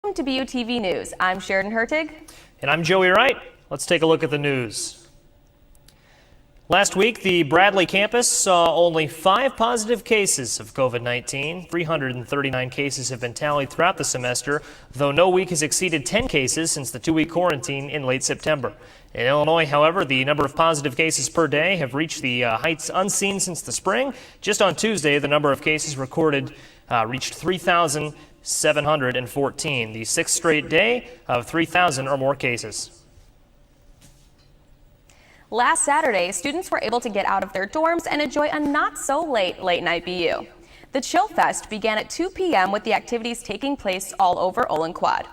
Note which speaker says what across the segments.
Speaker 1: Welcome to BUTV News. I'm Sheridan Hertig.
Speaker 2: And I'm Joey Wright. Let's take a look at the news. Last week, the Bradley campus saw only 5 positive cases of COVID-19. 339 cases have been tallied throughout the semester, though no week has exceeded 10 cases since the 2-week quarantine in late September. In Illinois, however, the number of positive cases per day have reached the heights unseen since the spring. Just on Tuesday, the number of cases recorded reached 3,714, the 6th straight day of 3,000 or more cases.
Speaker 1: Last Saturday, students were able to get out of their dorms and enjoy a not-so-late late-night BU. The Chill Fest began at 2 p.m. with the activities taking place all over Olin Quad.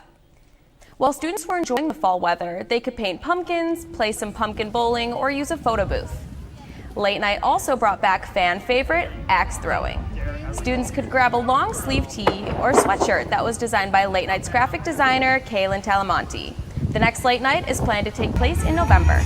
Speaker 1: While students were enjoying the fall weather, they could paint pumpkins, play some pumpkin bowling, or use a photo booth. Late night also brought back fan favorite, axe throwing. Students could grab a long-sleeve tee or sweatshirt that was designed by Late Night's graphic designer, Kaylin Talamonte. The next late night is planned to take place in November.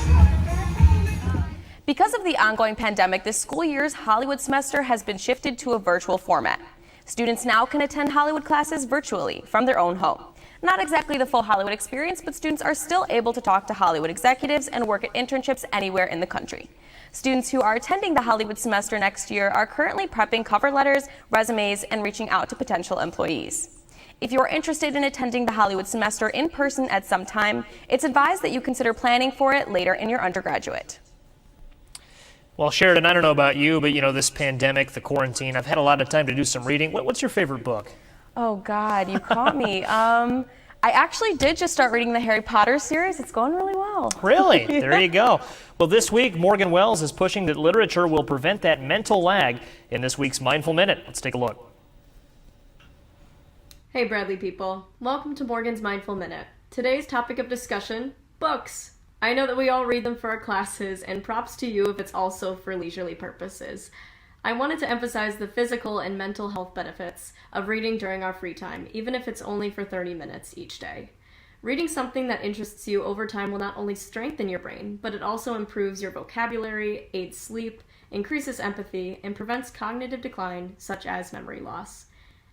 Speaker 1: Because of the ongoing pandemic, this school year's Hollywood semester has been shifted to a virtual format. Students now can attend Hollywood classes virtually from their own home. Not exactly the full Hollywood experience, but students are still able to talk to Hollywood executives and work at internships anywhere in the country. Students who are attending the Hollywood semester next year are currently prepping cover letters, resumes, and reaching out to potential employees. If you are interested in attending the Hollywood semester in person at some time, it's advised that you consider planning for it later in your undergraduate.
Speaker 2: Well, Sheridan, I don't know about you, but this pandemic, the quarantine, I've had a lot of time to do some reading. What's your favorite book?
Speaker 1: Oh God, you caught me. I actually did just start reading the Harry Potter series. It's going really well.
Speaker 2: Really? Yeah. There you go. Well, this week, Morgan Wells is pushing that literature will prevent that mental lag in this week's Mindful Minute. Let's take a look.
Speaker 3: Hey Bradley people, welcome to Morgan's Mindful Minute. Today's topic of discussion, books. I know that we all read them for our classes, and props to you if it's also for leisurely purposes. I wanted to emphasize the physical and mental health benefits of reading during our free time, even if it's only for 30 minutes each day. Reading something that interests you over time will not only strengthen your brain, but it also improves your vocabulary, aids sleep, increases empathy, and prevents cognitive decline, such as memory loss.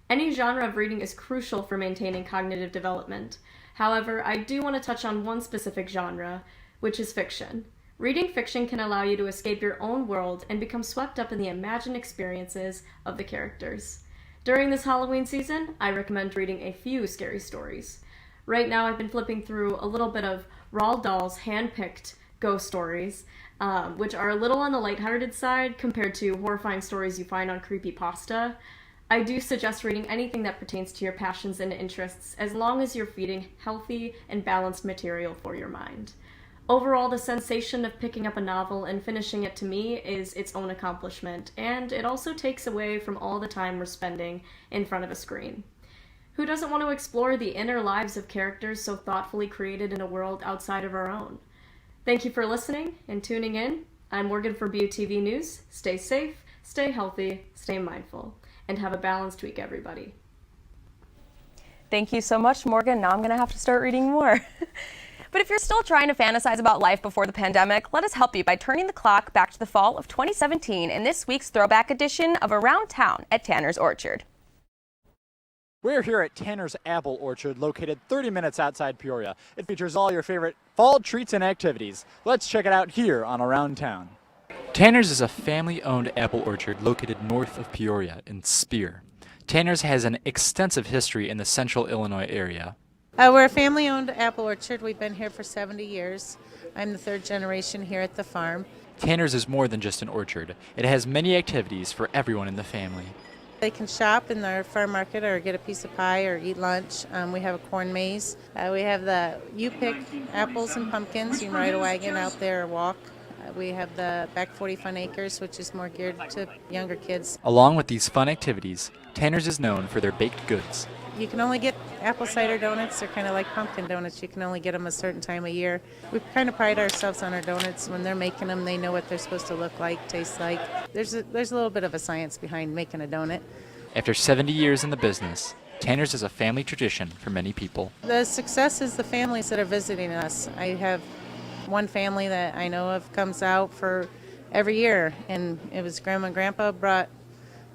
Speaker 3: Any genre of reading is crucial for maintaining cognitive development. However, I do want to touch on one specific genre, which is fiction. Reading fiction can allow you to escape your own world and become swept up in the imagined experiences of the characters. During this Halloween season, I recommend reading a few scary stories. Right now, I've been flipping through a little bit of Roald Dahl's hand-picked ghost stories, which are a little on the lighthearted side compared to horrifying stories you find on Creepypasta. I do suggest reading anything that pertains to your passions and interests, as long as you're feeding healthy and balanced material for your mind. Overall, the sensation of picking up a novel and finishing it to me is its own accomplishment, and it also takes away from all the time we're spending in front of a screen. Who doesn't want to explore the inner lives of characters so thoughtfully created in a world outside of our own? Thank you for listening and tuning in. I'm Morgan for BUTV News. Stay safe, stay healthy, stay mindful, and have a balanced week, everybody.
Speaker 1: Thank you so much, Morgan. Now I'm going to have to start reading more. But if you're still trying to fantasize about life before the pandemic, let us help you by turning the clock back to the fall of 2017 in this week's throwback edition of Around Town at Tanner's Orchard.
Speaker 4: We're here at Tanner's Apple Orchard, located 30 minutes outside Peoria. It features all your favorite fall treats and activities. Let's check it out here on Around Town.
Speaker 5: Tanner's is a family-owned apple orchard located north of Peoria in Spear. Tanner's has an extensive history in the central Illinois area.
Speaker 6: We're a family-owned apple orchard. We've been here for 70 years. I'm the third generation here at the farm.
Speaker 5: Tanner's is more than just an orchard. It has many activities for everyone in the family.
Speaker 6: They can shop in our farm market or get a piece of pie or eat lunch. We have a corn maze. We have you pick apples and pumpkins. You can ride a wagon out there or walk. We have the Back 40 Fun Acres, which is more geared to younger kids.
Speaker 5: Along with these fun activities, Tanner's is known for their baked goods.
Speaker 6: You can only get apple cider donuts. They're kind of like pumpkin donuts. You can only get them a certain time of year. We kind of pride ourselves on our donuts. When they're making them, they know what they're supposed to look like, taste like. There's a little bit of a science behind making a donut.
Speaker 5: After 70 years in the business, Tanner's is a family tradition for many people.
Speaker 6: The success is the families that are visiting us. I have one family that I know of comes out for every year, and it was Grandma and Grandpa brought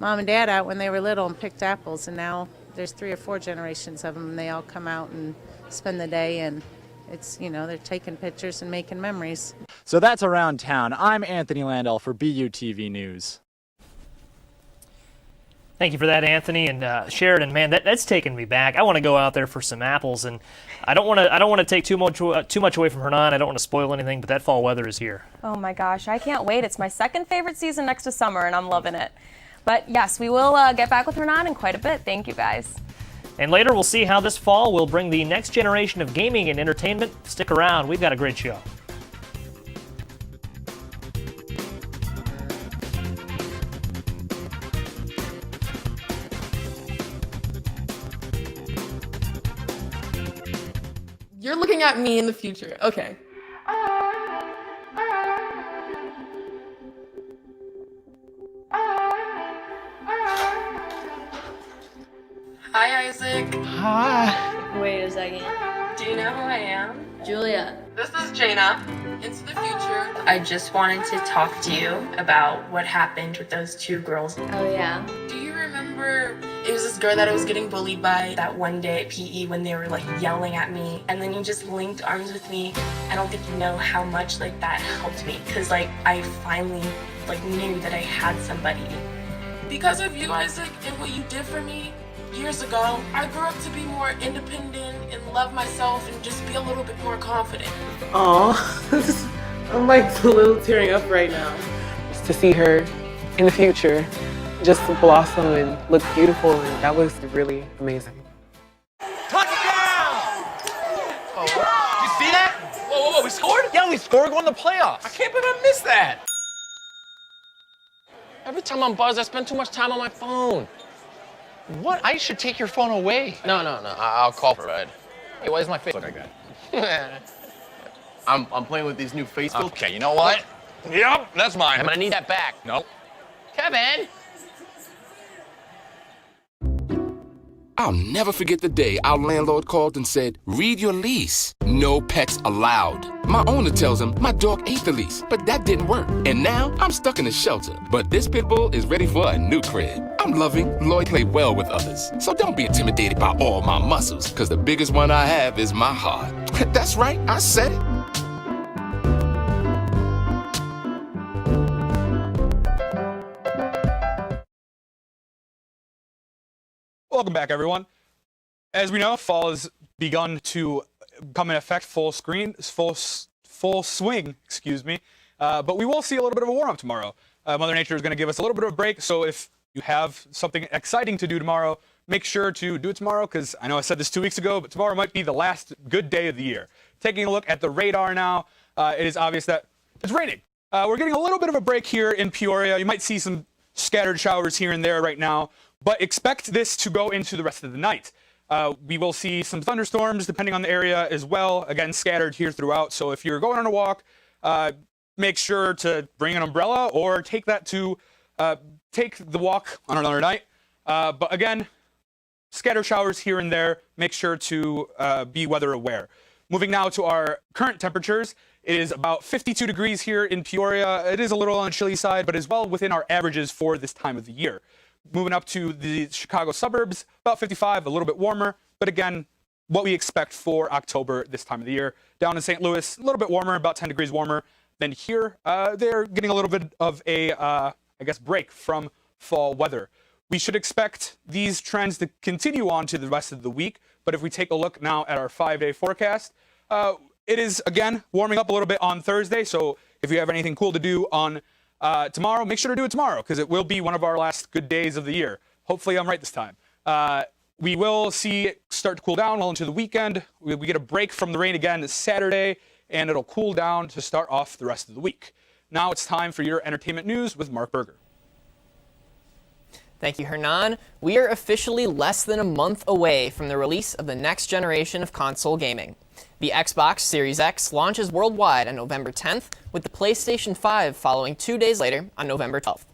Speaker 6: Mom and Dad out when they were little and picked apples, and now there's 3 or 4 generations of them, and they all come out and spend the day, and it's, they're taking pictures and making memories.
Speaker 4: So that's Around Town. I'm Anthony Landell for BUTV News.
Speaker 2: Thank you for that, Anthony. And Sheridan, man, that's taken me back. I want to go out there for some apples, and I don't want to take too much away from Hernan. I don't want to spoil anything, but that fall weather is here.
Speaker 1: Oh my gosh, I can't wait. It's my second favorite season next to summer, and I'm loving it. But yes, we will get back with Hernan in quite a bit. Thank you, guys.
Speaker 2: And later, we'll see how this fall will bring the next generation of gaming and entertainment. Stick around. We've got a great show.
Speaker 7: You're looking at me in the future. Okay. Hi, Isaac.
Speaker 8: Hi. Wait a second.
Speaker 7: Do you know who I am?
Speaker 8: Julia.
Speaker 7: This is Jaina. Into the future. I just wanted to talk to you about what happened with those 2 girls.
Speaker 8: Oh, yeah.
Speaker 7: Do you remember it was this girl that I was getting bullied by that one day at PE when they were yelling at me, and then you just linked arms with me? I don't think you know how much that helped me, because I finally knew that I had somebody. Because of you, Isaac, and what you did for me years ago, I grew up to be more independent and love myself and just be a little bit more confident.
Speaker 9: Aw, I'm a little tearing up right now. Just to see her in the future just blossom and look beautiful, and that was really amazing.
Speaker 10: Touchdown! Oh, you see that? Whoa, we scored? Yeah, we scored, going to the playoffs. I can't believe I missed that. Every time I'm buzzed, I spend too much time on my phone. What? I should take your phone away. No, I'll call for it. Hey, why does my face look like that?
Speaker 11: I'm playing with these new face filters.
Speaker 10: Okay, you know what? Yep, that's mine.
Speaker 11: I'm gonna need that back.
Speaker 10: Nope.
Speaker 11: Kevin!
Speaker 12: I'll never forget the day our landlord called and said, read your lease. No pets allowed. My owner tells him my dog ate the lease, but that didn't work. And now I'm stuck in a shelter. But this pit bull is ready for a new crib. I'm loving, loyal, play well with others. So don't be intimidated by all my muscles, because the biggest one I have is my heart. That's right, I said it.
Speaker 13: Welcome back, everyone. As we know, fall has begun to come in effect, full swing, but we will see a little bit of a warm-up tomorrow. Mother Nature is going to give us a little bit of a break, so if you have something exciting to do tomorrow, make sure to do it tomorrow, because I know I said this 2 weeks ago, but tomorrow might be the last good day of the year. Taking a look at the radar now, it is obvious that it's raining. We're getting a little bit of a break here in Peoria. You might see some scattered showers here and there right now, but expect this to go into the rest of the night. We will see some thunderstorms depending on the area as well, again scattered here throughout. So if you're going on a walk, make sure to bring an umbrella or take the walk on another night. But again, scatter showers here and there. Make sure to be weather aware. Moving now to our current temperatures. It is about 52 degrees here in Peoria. It is a little on the chilly side, but is well within our averages for this time of the year. Moving up to the Chicago suburbs, about 55, a little bit warmer, but again, what we expect for October this time of the year. Down in St. Louis, a little bit warmer, about 10 degrees warmer than here. They're getting a little bit of a, break from fall weather. We should expect these trends to continue on to the rest of the week, but if we take a look now at our 5-day forecast, it is, again, warming up a little bit on Thursday, so if you have anything cool to do on tomorrow, make sure to do it tomorrow, because it will be one of our last good days of the year. Hopefully I'm right this time. We will see it start to cool down well into the weekend. We get a break from the rain again this Saturday, and it'll cool down to start off the rest of the week. Now it's time for your entertainment news with Mark Berger.
Speaker 14: Thank you, Hernan. We are officially less than a month away from the release of the next generation of console gaming. The Xbox Series X launches worldwide on November 10th, with the PlayStation 5 following 2 days later on November 12th.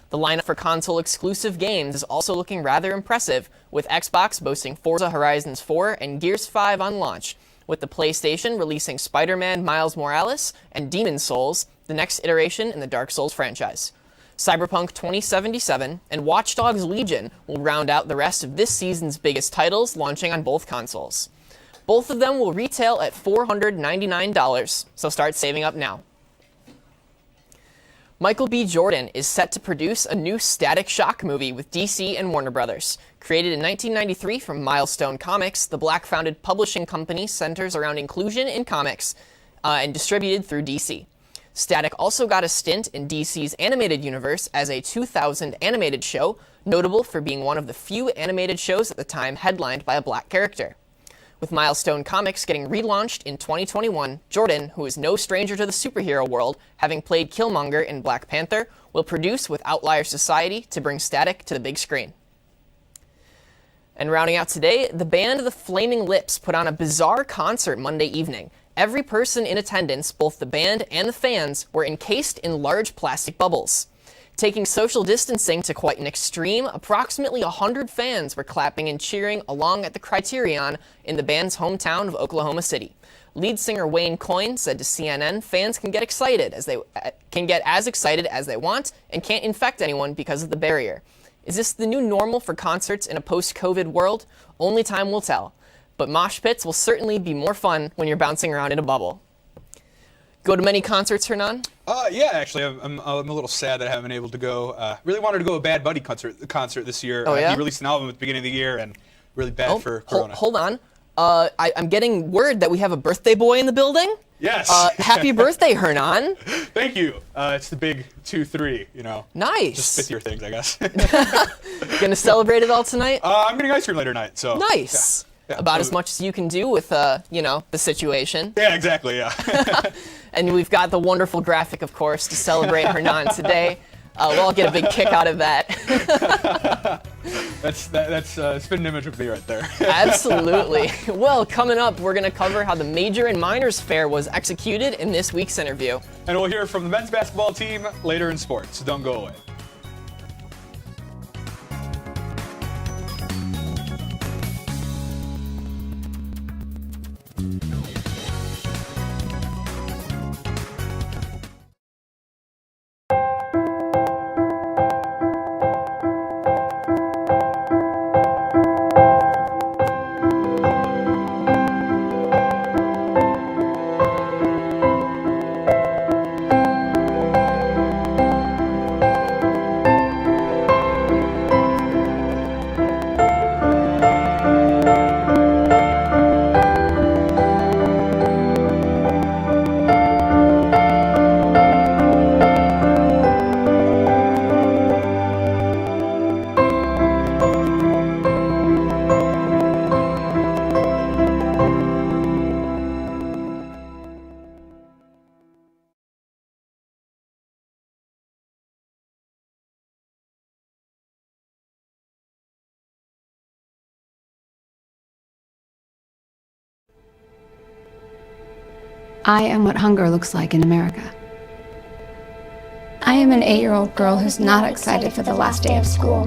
Speaker 14: The lineup for console-exclusive games is also looking rather impressive, with Xbox boasting Forza Horizons 4 and Gears 5 on launch, with the PlayStation releasing Spider-Man Miles Morales and Demon's Souls, the next iteration in the Dark Souls franchise. Cyberpunk 2077 and Watch Dogs Legion will round out the rest of this season's biggest titles launching on both consoles. Both of them will retail at $499, so start saving up now. Michael B. Jordan is set to produce a new Static Shock movie with DC and Warner Brothers. Created in 1993 from Milestone Comics, the Black-founded publishing company centers around inclusion in comics and distributed through DC. Static also got a stint in DC's animated universe as a 2000 animated show, notable for being one of the few animated shows at the time headlined by a black character. With Milestone Comics getting relaunched in 2021, Jordan, who is no stranger to the superhero world, having played Killmonger in Black Panther, will produce with Outlier Society to bring Static to the big screen. And rounding out today, the band The Flaming Lips put on a bizarre concert Monday evening. Every person in attendance, both the band and the fans, were encased in large plastic bubbles. Taking social distancing to quite an extreme, approximately 100 fans were clapping and cheering along at the Criterion in the band's hometown of Oklahoma City. Lead singer Wayne Coyne said to CNN, fans can get as excited as they want and can't infect anyone because of the barrier. Is this the new normal for concerts in a post-COVID world? Only time will tell. But mosh pits will certainly be more fun when you're bouncing around in a bubble. Go to many concerts, Hernan?
Speaker 13: Yeah, actually, I'm a little sad that I haven't been able to go. Really wanted to go to a Bad Buddy concert this year.
Speaker 14: Oh, yeah?
Speaker 13: He released an album at the beginning of the year, and really bad for Corona.
Speaker 14: Hold on. I'm getting word that we have a birthday boy in the building.
Speaker 13: Yes.
Speaker 14: Happy birthday, Hernan.
Speaker 13: Thank you. It's the big 2-3, you know.
Speaker 14: Nice.
Speaker 13: Just fifth year things, I guess.
Speaker 14: Gonna celebrate it all tonight?
Speaker 13: I'm getting ice cream later tonight, so.
Speaker 14: Nice.
Speaker 13: Yeah,
Speaker 14: about as much as you can do with, the situation.
Speaker 13: Yeah, exactly, yeah.
Speaker 14: And we've got the wonderful graphic, of course, to celebrate Hernan today. We'll all get a big kick out of that.
Speaker 13: That's spin image of me right there.
Speaker 14: Absolutely. Well, coming up, we're going to cover how the Major and Minors Fair was executed in this week's interview.
Speaker 13: And we'll hear from the men's basketball team later in sports, so don't go away.
Speaker 15: I am what hunger looks like in America. I am an 8-year-old girl who's not excited for the last day of school.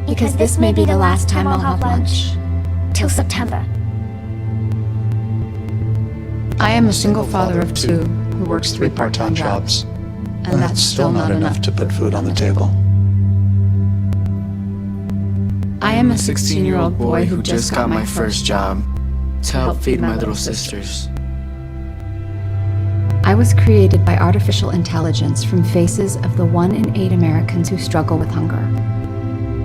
Speaker 15: Because this may be the last time I'll have lunch. Till September. I am a single father of 2 who works 3 part-time jobs. And that's still not enough to put food on the table. I am a 16-year-old boy who just got my first job to help feed my little sisters. I was created by artificial intelligence from faces of the 1 in 8 Americans who struggle with hunger.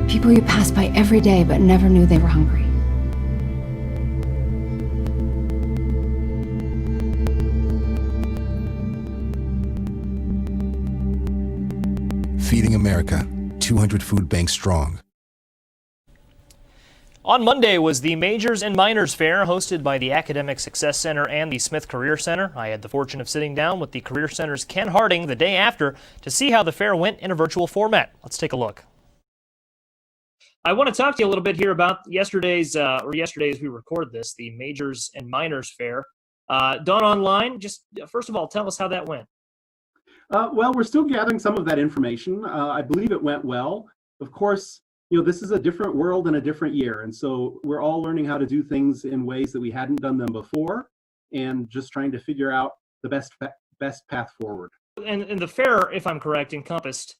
Speaker 15: People you pass by every day but never knew they were hungry.
Speaker 16: Feeding America, 200 food banks strong.
Speaker 2: On Monday was the Majors and Minors Fair hosted by the Academic Success Center and the Smith Career Center. I had the fortune of sitting down with the Career Center's Ken Harding the day after to see how the fair went in a virtual format. Let's take a look. I want to talk to you a little bit here about yesterday as we recorded this, the Majors and Minors Fair. Done online, just first of all, tell us how that went.
Speaker 17: Well, we're still gathering some of that information. I believe it went well. Of course, this is a different world and a different year. And so we're all learning how to do things in ways that we hadn't done them before and just trying to figure out the best path forward.
Speaker 2: And the fair, if I'm correct, encompassed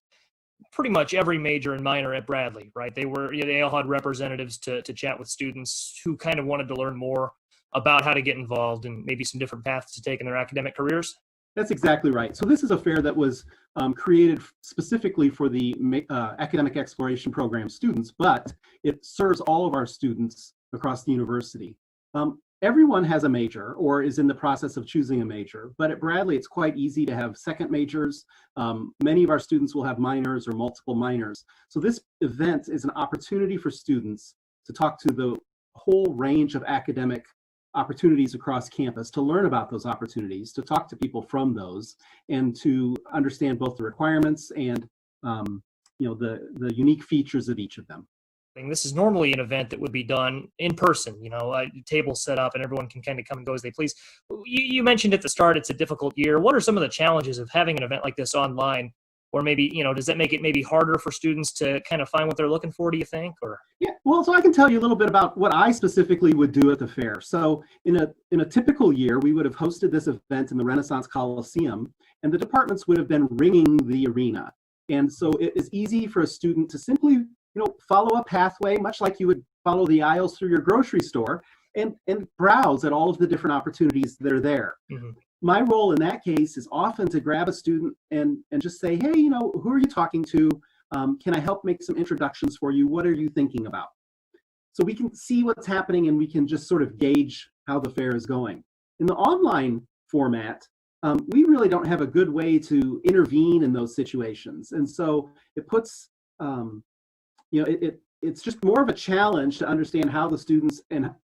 Speaker 2: pretty much every major and minor at Bradley, right? They all had representatives to chat with students who kind of wanted to learn more about how to get involved and maybe some different paths to take in their academic careers.
Speaker 17: That's exactly right. So this is a fair that was created specifically for the academic exploration program students, but it serves all of our students across the university. Everyone has a major or is in the process of choosing a major, but at Bradley, it's quite easy to have second majors. Many of our students will have minors or multiple minors. So this event is an opportunity for students to talk to the whole range of academic opportunities across campus, to learn about those opportunities, to talk to people from those, and to understand both the requirements and the unique features of each of them.
Speaker 2: This is normally an event that would be done in person, tables set up and everyone can kind of come and go as they please. You mentioned at the start it's a difficult year. What are some of the challenges of having an event like this online? Or maybe, does that make it maybe harder for students to kind of find what they're looking for, do you think? Or
Speaker 17: yeah, well, so I can tell you a little bit about what I specifically would do at the fair. So in a typical year, we would have hosted this event in the Renaissance Coliseum, and the departments would have been ringing the arena. And so it is easy for a student to simply follow a pathway, much like you would follow the aisles through your grocery store, and browse at all of the different opportunities that are there. Mm-hmm. My role in that case is often to grab a student and just say, hey, who are you talking to? Can I help make some introductions for you? What are you thinking about? So we can see what's happening and we can just sort of gauge how the fair is going. In the online format, we really don't have a good way to intervene in those situations. And so it puts, it's just more of a challenge to understand how the students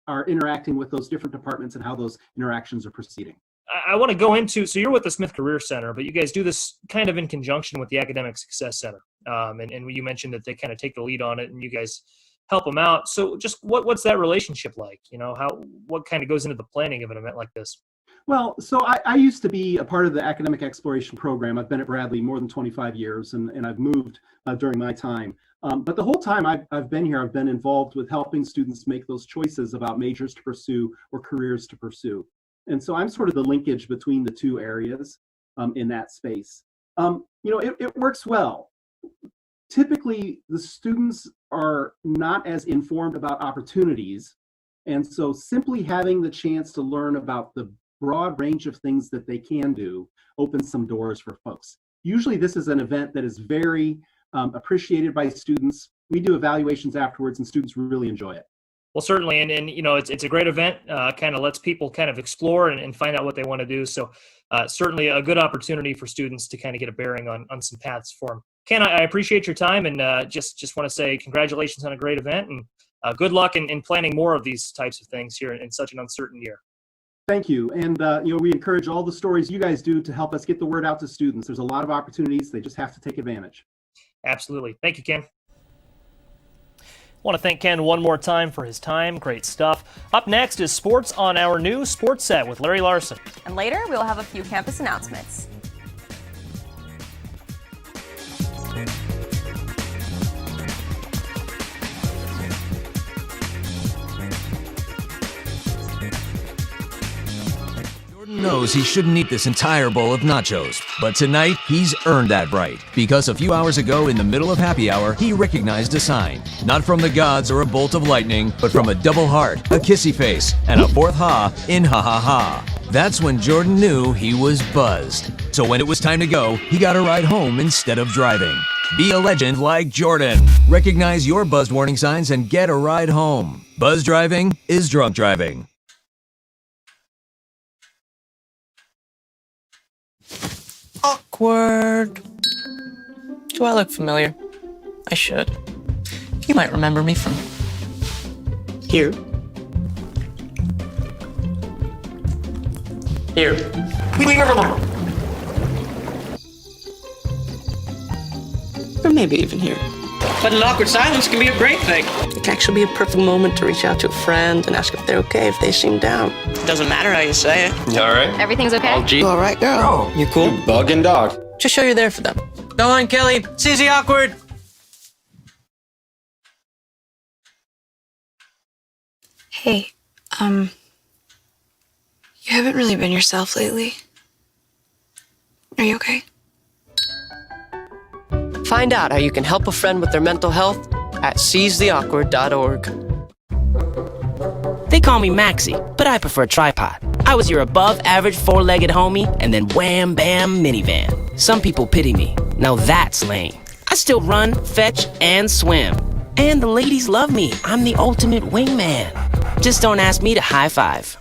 Speaker 17: are interacting with those different departments and how those interactions are proceeding.
Speaker 2: I want to go into, so you're with the Smith Career Center, but you guys do this kind of in conjunction with the Academic Success Center. And you mentioned that they kind of take the lead on it and you guys help them out. So just what's that relationship like? What kind of goes into the planning of an event like this?
Speaker 17: Well, so I used to be a part of the academic exploration program. I've been at Bradley more than 25 years and I've moved during my time. But the whole time I've been here, I've been involved with helping students make those choices about majors to pursue or careers to pursue. And so I'm sort of the linkage between the two areas in that space. It works well. Typically, the students are not as informed about opportunities. And so simply having the chance to learn about the broad range of things that they can do opens some doors for folks. Usually this is an event that is very appreciated by students. We do evaluations afterwards and students really enjoy it.
Speaker 2: Well, certainly, and it's a great event, kind of lets people kind of explore and find out what they want to do. So certainly a good opportunity for students to kind of get a bearing on some paths for them. Ken, I appreciate your time and just want to say congratulations on a great event and good luck in planning more of these types of things here in such an uncertain year.
Speaker 17: Thank you. And we encourage all the stories you guys do to help us get the word out to students. There's a lot of opportunities. They just have to take advantage.
Speaker 2: Absolutely. Thank you, Ken. I want to thank Ken one more time for his time. Great stuff. Up next is sports on our new Sports Set with Larry Larson.
Speaker 1: And later, we'll have a few campus announcements.
Speaker 18: Knows he shouldn't eat this entire bowl of nachos, but tonight he's earned that right because a few hours ago in the middle of happy hour he recognized a sign, not from the gods or a bolt of lightning, but from a double heart, a kissy face, and a fourth ha in ha ha ha. That's when Jordan knew he was buzzed. So when it was time to go, he got a ride home instead of driving. Be a legend like Jordan. Recognize your buzzed warning signs and get a ride home. Buzz driving is drunk driving.
Speaker 19: Awkward. Do I look familiar? I should. You might remember me from here. Here. Or maybe even here. But an awkward silence can be a great thing. It can actually be a perfect moment to reach out to a friend and ask if they're okay if they seem down. It doesn't matter how you say it.
Speaker 11: You all right?
Speaker 1: Everything's okay?
Speaker 11: All G.
Speaker 19: You all right, girl? You cool?
Speaker 11: Bug and dog.
Speaker 19: Just show you're there for them. Go on, Kelly. Susie, awkward.
Speaker 20: Hey, you haven't really been yourself lately. Are you okay?
Speaker 19: Find out how you can help a friend with their mental health at seizetheawkward.org.
Speaker 21: They call me Maxie, but I prefer tripod. I was your above-average four-legged homie, and then wham, bam, minivan. Some people pity me. Now that's lame. I still run, fetch, and swim. And the ladies love me. I'm the ultimate wingman. Just don't ask me to high five.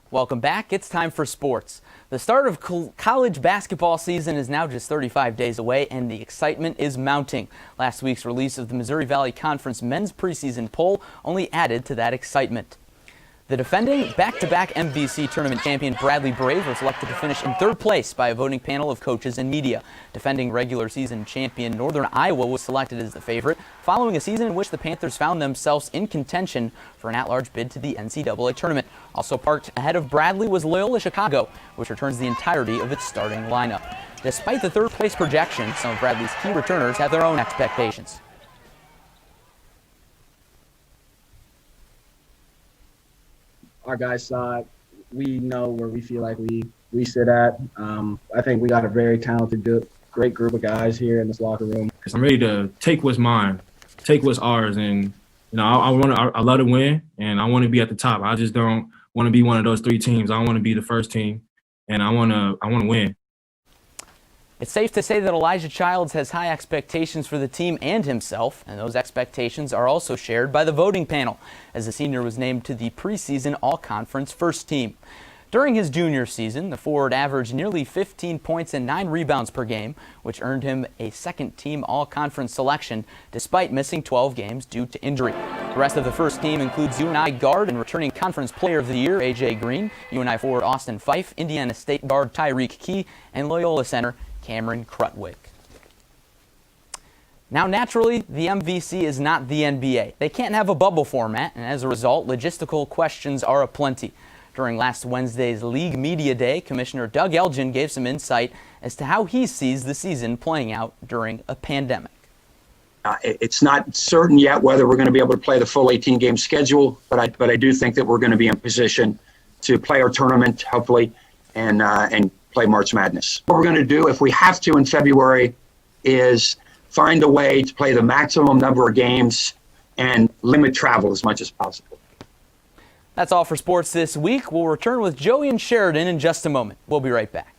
Speaker 22: Welcome back. It's time for sports. The start of college basketball season is now just 35 days away, and the excitement is mounting. Last week's release of the Missouri Valley Conference men's preseason poll only added to that excitement. The defending back-to-back MVC tournament champion Bradley Brave was selected to finish in third place by a voting panel of coaches and media. Defending regular season champion Northern Iowa was selected as the favorite, following a season in which the Panthers found themselves in contention for an at-large bid to the NCAA tournament. Also parked ahead of Bradley was Loyola Chicago, which returns the entirety of its starting lineup. Despite the third-place projection, some of Bradley's key returners have their own expectations.
Speaker 23: Our guys saw it. We know where we feel like we sit at. I think we got a very talented, great group of guys here in this locker room.
Speaker 24: I'm ready to take what's mine, take what's ours, and I love to win, and I want to be at the top. I just don't want to be one of those three teams. I want to be the first team, and I want to win.
Speaker 22: It's safe to say that Elijah Childs has high expectations for the team and himself, and those expectations are also shared by the voting panel, as the senior was named to the preseason all-conference first team. During his junior season, the forward averaged nearly 15 points and 9 rebounds per game, which earned him a second-team all-conference selection, despite missing 12 games due to injury. The rest of the first team includes UNI guard and returning conference player of the year, A.J. Green, UNI forward Austin Fife, Indiana State guard Tyreek Key, and Loyola center Cameron Krutwick. Now, naturally, the MVC is not the NBA. They can't have a bubble format, and as a result, logistical questions are aplenty. During last Wednesday's League Media Day, Commissioner Doug Elgin gave some insight as to how he sees the season playing out during a pandemic.
Speaker 25: It's not certain yet whether we're going to be able to play the full 18-game schedule, but I do think that we're going to be in position to play our tournament, hopefully, and play March Madness. What we're going to do, if we have to in February, is find a way to play the maximum number of games and limit travel as much as possible.
Speaker 22: That's all for sports this week. We'll return with Joey and Sheridan in just a moment. We'll be right back.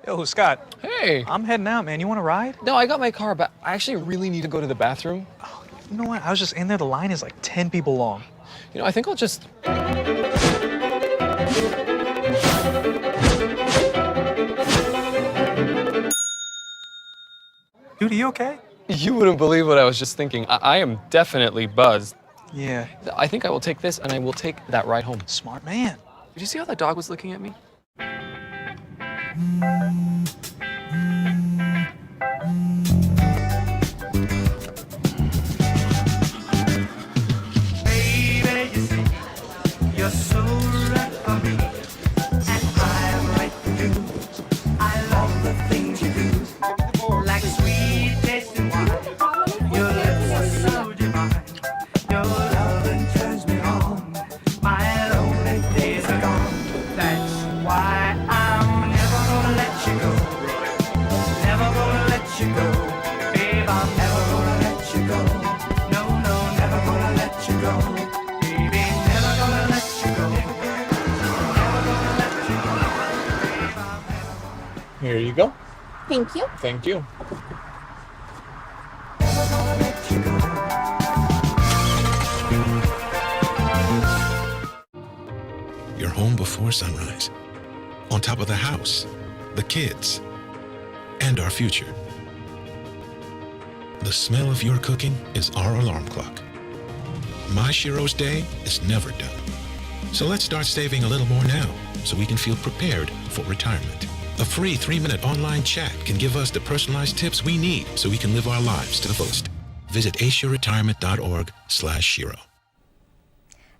Speaker 13: Yo, Scott.
Speaker 10: Hey.
Speaker 13: I'm heading out, man. You want to ride?
Speaker 10: No, I got my car, but I actually really need to go to the bathroom.
Speaker 13: Oh, you know what? I was just in there. The line is like 10 people long.
Speaker 10: You know, I think I'll just...
Speaker 13: Dude, are you okay?
Speaker 10: You wouldn't believe what I was just thinking. I am definitely buzzed.
Speaker 13: Yeah.
Speaker 10: I think I will take this, and I will take that ride home.
Speaker 13: Smart man.
Speaker 10: Did you see how that dog was looking at me?
Speaker 26: Baby, you see, you're so right for me, and I'm right for you. I love the things you do, like sweet tasting wine. Your lips are so divine. Your loving turns me on. My lonely days are gone. That's why I'm never gonna let you go. Never gonna let you go. Babe, I'm never gonna let you go. No, no, never gonna let you go. Baby, never gonna let you go. Never gonna let you go. Babe, I'm never
Speaker 10: Here you go.
Speaker 27: Thank you.
Speaker 10: Thank you.
Speaker 28: You're home before sunrise, on top of the house, the kids, and our future. The smell of your cooking is our alarm clock. My Shiro's day is never done. So let's start saving a little more now so we can feel prepared for retirement. A free 3-minute online chat can give us the personalized tips we need so we can live our lives to the fullest. Visit asiaretirement.org/Shiro.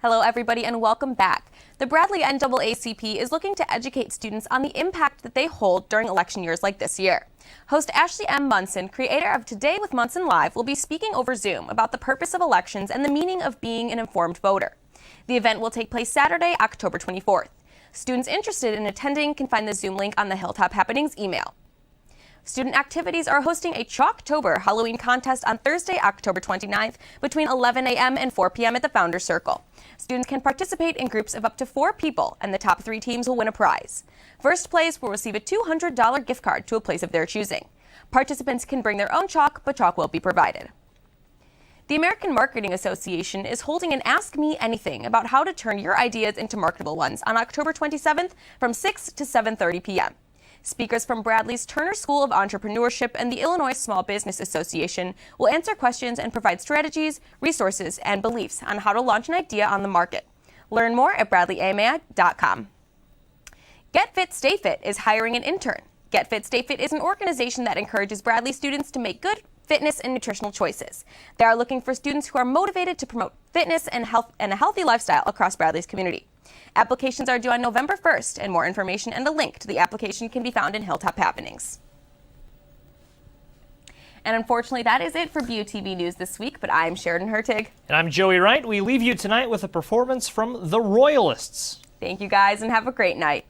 Speaker 1: Hello, everybody, and welcome back. The Bradley NAACP is looking to educate students on the impact that they hold during election years like this year. Host Ashley M. Munson, creator of Today with Munson Live, will be speaking over Zoom about the purpose of elections and the meaning of being an informed voter. The event will take place Saturday, October 24th. Students interested in attending can find the Zoom link on the Hilltop Happenings email. Student activities are hosting a Chalktober Halloween contest on Thursday, October 29th between 11 a.m. and 4 p.m. at the Founders Circle. Students can participate in groups of up to 4 people, and the top 3 teams will win a prize. First place will receive a $200 gift card to a place of their choosing. Participants can bring their own chalk, but chalk will be provided. The American Marketing Association is holding an Ask Me Anything about how to turn your ideas into marketable ones on October 27th from 6 to 7:30 p.m. Speakers from Bradley's Turner School of Entrepreneurship and the Illinois Small Business Association will answer questions and provide strategies, resources, and beliefs on how to launch an idea on the market. Learn more at bradleyamad.com. Get Fit, Stay Fit is hiring an intern. Get Fit, Stay Fit is an organization that encourages Bradley students to make good fitness and nutritional choices. They are looking for students who are motivated to promote fitness and health and a healthy lifestyle across Bradley's community. Applications are due on November 1st, and more information and a link to the application can be found in Hilltop Happenings. And unfortunately, that is it for BUTV News this week, but I'm Sheridan Hertig.
Speaker 2: And I'm Joey Wright. We leave you tonight with a performance from the Royalists.
Speaker 1: Thank you guys, and have a great night.